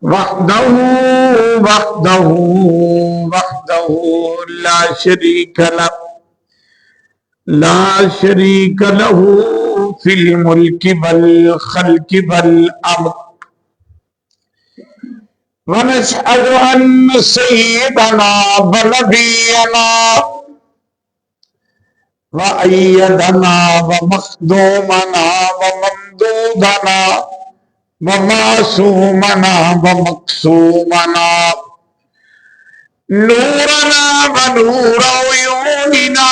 وحده وحده وحده لا شريك له لا شريك له في الملك والخلق والأمر. ونشهد أن سيدنا ونبينا وأيدنا ومخدومنا وممدودنا ومعصومنا ومقسومنا نورنا ونور عيوننا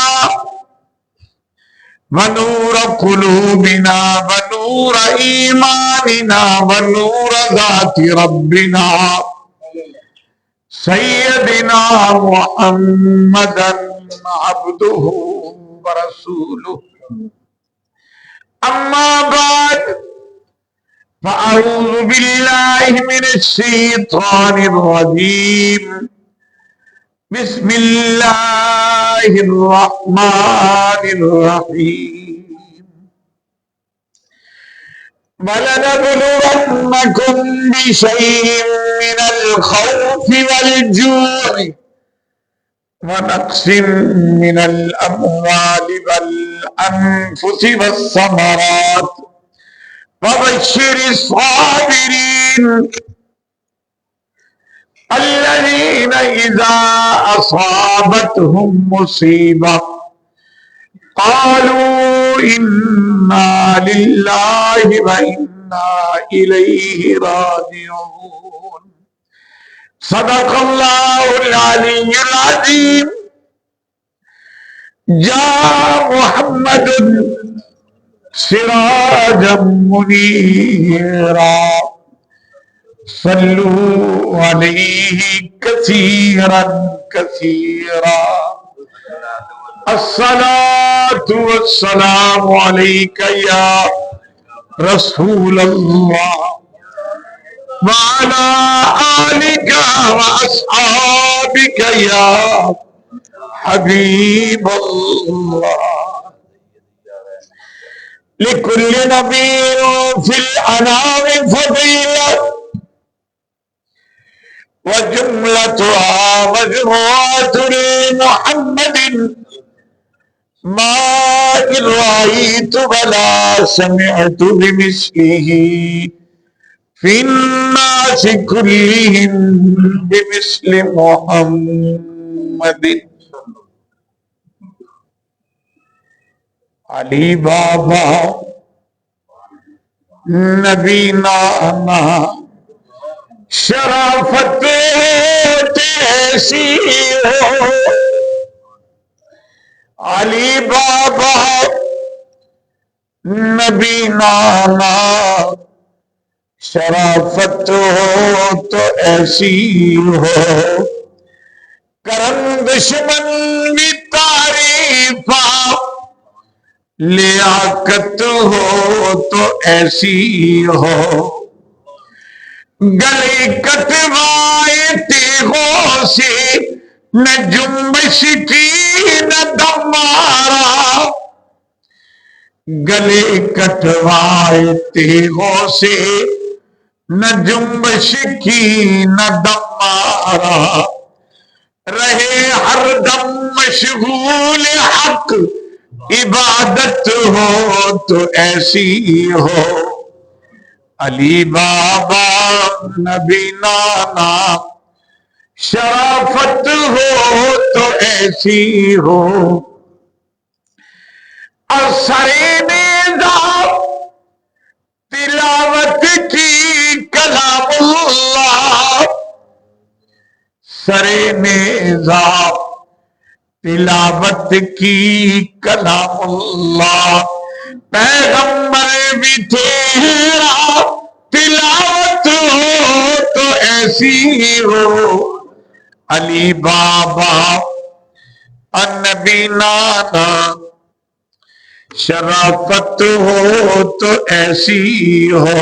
ونور قلوبنا ونور إيماننا ونور ذات ربنا سيدنا محمدا عبده ورسوله. أما بعد فأعوذ بالله من الشيطان الرجيم. بسم الله الرحمن الرحيم. ولنبلونكم بشيء من الخوف والجوع ونقص من الأموال والأنفس والثمرات وبشر الصابرين الذين إذا أصابتهم مصيبة قالوا إنا لله وإنا إليه راجعون. صدق الله العلي العظيم. جاء محمد سراجا منيرا صلوا عليه كثيرا كثيرا. الصلاة والسلام عليك يا رسول الله وعلى آلك وأصحابك يا حبيب الله. لكل نبي في الأنام فضيلة وجملتها مجموعة لمحمد ما إن رأيت ولا سمعت بمثله في الناس كلهم بمثل محمد. علی بابا نبی نانا شرافت ایسی ہو. علی بابا نبی نانا شرافت ہو تو ایسی ہو. کرم دشمن بھی تعریفہ لیاقت ہو تو ایسی ہو. گلے کٹوائے تیغوں سے نہ جنبش کی نہ دم مارا. گلے کٹوائے تیغوں سے نہ جنبش کی نہ دم مارا. رہے ہر دم مشغول حق عبادت ہو تو ایسی ہو. علی بابا نبی نانا شرافت ہو تو ایسی ہو. اثر نظام تلاوت کی کلام اللہ. سر نظام تلاوت کی کلام اللہ. پیغمبر بھی تیرا تلاوت ہو تو ایسی ہو. علی بابا نبی نانا شرافت ہو تو ایسی ہو.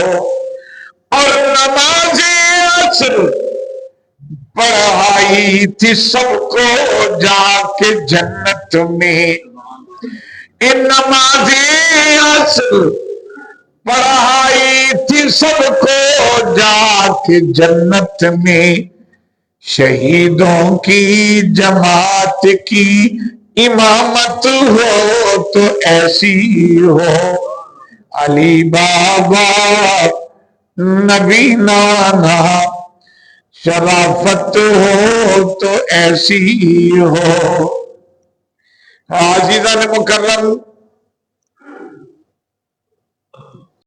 اور نماز عصر پڑھائی تھی سب کو جا کے جنت میں. ان نماز عصر پڑھائی تھی سب کو جا کے جنت میں، شہیدوں کی جماعت کی امامت ہو تو ایسی ہو، علی بابا نبی نانا شرافت ہو تو ایسی ہو۔ عزیزان مکرم،